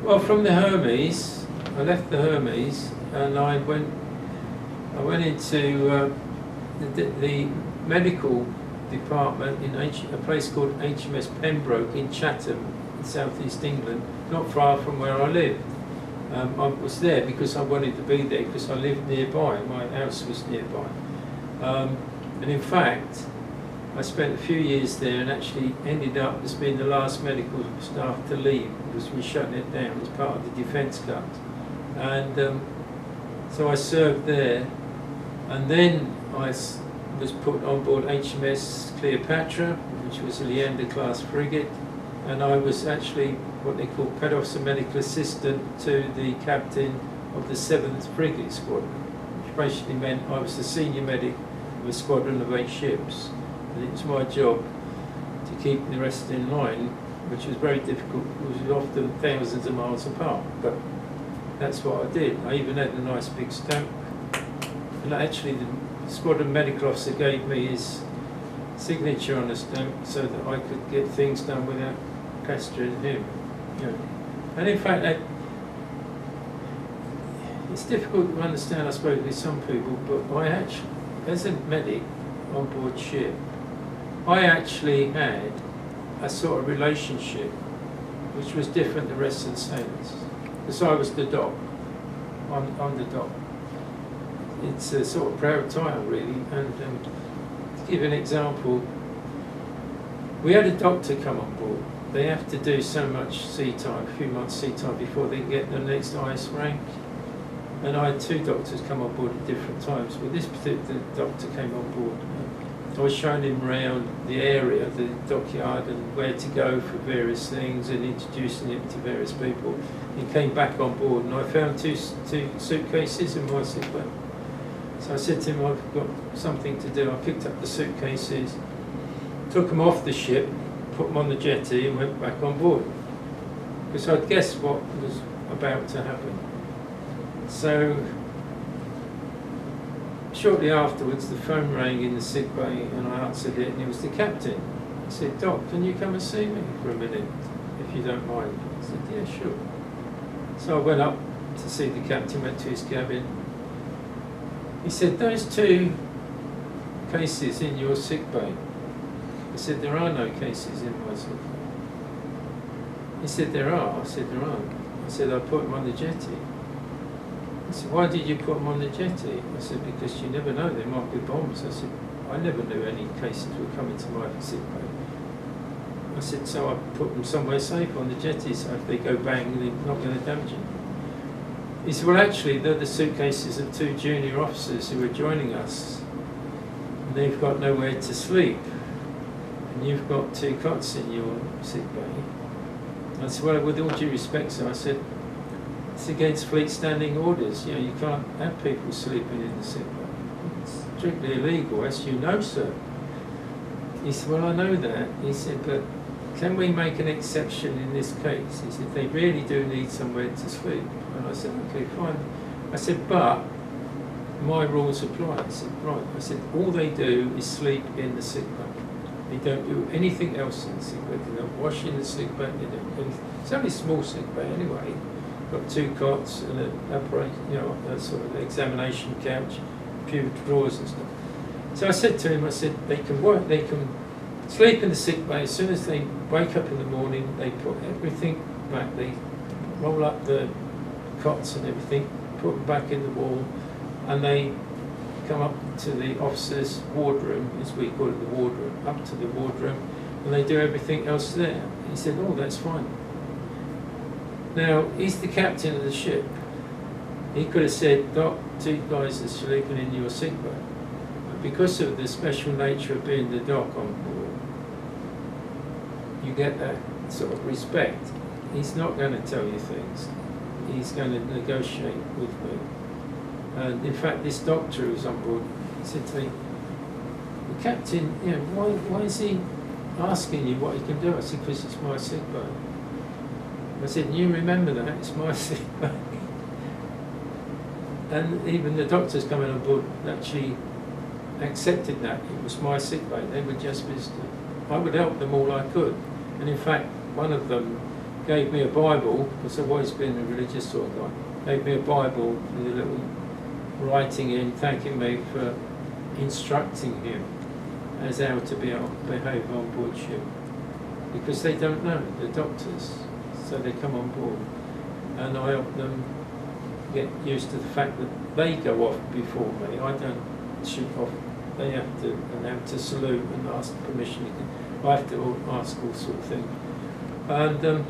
Well, from the Hermes, I left the Hermes and I went into the medical department in a place called HMS Pembroke in Chatham, in southeast England, not far from where I lived. I was there because I wanted to be there because I lived nearby. My house was nearby. And in fact, I spent a few years there and actually ended up as being the last medical staff to leave because we were shutting it down as part of the defence cut. And so I served there, and then I was put on board HMS Cleopatra, which was a Leander class frigate, and I was actually what they call Pet Officer Medical Assistant to the captain of the 7th Frigate Squadron, which basically meant I was the senior medic of a squadron of 8 ships. And it was my job to keep the rest in line, which was very difficult. It was often thousands of miles apart, but that's what I did. I even had a nice big stamp, and actually the squadron medical officer gave me his signature on the stamp so that I could get things done without pestering him. You know. And in fact, it's difficult to understand, I suppose, with some people, but I actually, as a medic on board ship, I actually had a sort of relationship which was different to the rest of the sailors. Because I was the doc, I'm the doc. It's a sort of proud title, really. And to give an example, we had a doctor come on board. They have to do so much sea time, a few months sea time before they get the next highest rank. And I had 2 doctors come on board at different times. But this particular doctor came on board. I was showing him around the area, the dockyard, and where to go for various things, and introducing him to various people. He came back on board, and I found two suitcases in my sick bay. So I said to him, I've got something to do. I picked up the suitcases, took them off the ship, put them on the jetty, and went back on board. Because I'd guessed what was about to happen. So shortly afterwards, the phone rang in the sick bay, and I answered it, and it was the captain. He said, "Doc, can you come and see me for a minute, if you don't mind?" I said, "Yeah, sure." So I went up to see the captain, went to his cabin. He said, "Those 2 cases in your sick bay." I said, "There are no cases in my sick bay." He said, "There are." I said, "There aren't." I said, "I put them on the jetty." I said, "Why did you put them on the jetty?" I said, "Because you never know, there might be bombs." I said, "I never knew any cases were coming to my sick bay." I said, "So I put them somewhere safe on the jetty, so if they go bang, they're not going to damage it." He said, "Well, actually, they're the suitcases of 2 junior officers who are joining us. And they've got nowhere to sleep. And you've got 2 cots in your sick bay." I said, "Well, with all due respect, sir," I said, "it's against fleet standing orders. You know, you can't have people sleeping in the sick bay. It's strictly illegal, as you know, sir." He said, "Well, I know that." He said, "But can we make an exception in this case?" He said, "They really do need somewhere to sleep." And I said, "Okay, fine." I said, "But my rules apply." I said, "Right." I said, "All they do is sleep in the sick bay. They don't do anything else in the sick bay. They don't wash in the sick bay. They don't do anything. It's only a small sick bay anyway. Got 2 cots and a sort of examination couch, a few drawers and stuff." So I said to him, I said, they can sleep in the sick bay. As soon as they wake up in the morning, they put everything back. They roll up the cots and everything, put them back in the wall, and they come up to the officer's wardroom, as we call it, the wardroom, up to the wardroom, and they do everything else there. He said, "Oh, that's fine." Now, he's the captain of the ship. He could have said, "Doc, 2 guys are sleeping in your sick bay." But because of the special nature of being the doc on board, you get that sort of respect. He's not going to tell you things. He's going to negotiate with me. And in fact, this doctor who's on board, he said to me, "The captain, you know, why is he asking you what he can do?" I said, "Because it's my sick bay." I said, "You remember that, it's my sick bay." And even the doctors coming on board actually accepted that. It was my sick bay, they were just visiting. I would help them all I could. And in fact, one of them gave me a Bible, because I've always been a religious sort of guy, gave me a Bible with a little writing in, thanking me for instructing him as how to behave on board ship. Because they don't know, the doctors, so they come on board. And I help them get used to the fact that they go off before me. I don't shoot off. They have to salute and ask permission. I have to ask all sort of things. And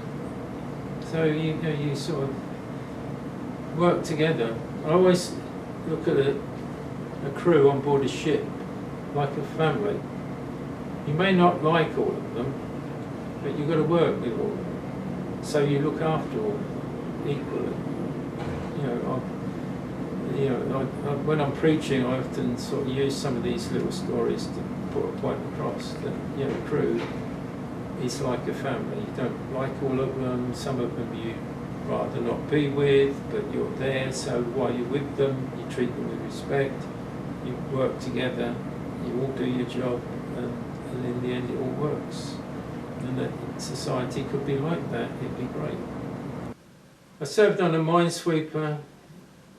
so you sort of work together. I always look at a crew on board a ship like a family. You may not like all of them, but you've got to work with all of them. So you look after all of them equally. When I'm preaching, I often sort of use some of these little stories to put a point across that crew is like a family. You don't like all of them. Some of them you rather not be with, but you're there. So while you're with them, you treat them with respect. You work together. You all do your job, and in the end, it all works. And that society could be like that. It'd be great. I served on a minesweeper,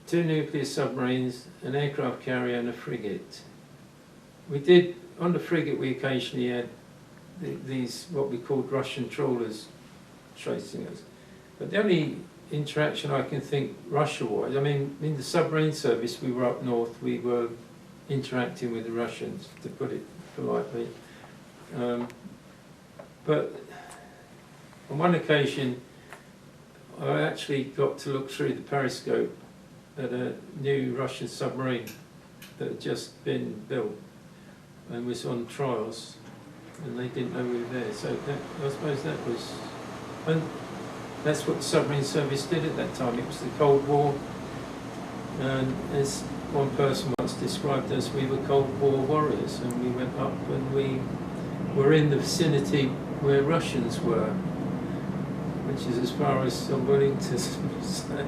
2 nuclear submarines, an aircraft carrier and a frigate. On the frigate we occasionally had these, what we called Russian trawlers chasing us. But the only interaction I can think Russia-wise, I mean, in the submarine service we were up north, we were interacting with the Russians, to put it politely. But on one occasion I actually got to look through the periscope at a new Russian submarine that had just been built and was on trials, and they didn't know we were there. So I suppose that was, and that's what the submarine service did at that time. It was the Cold War, and as one person once described us, we were Cold War warriors, and we went up and we were in the vicinity where Russians were, which is as far as I'm willing to say.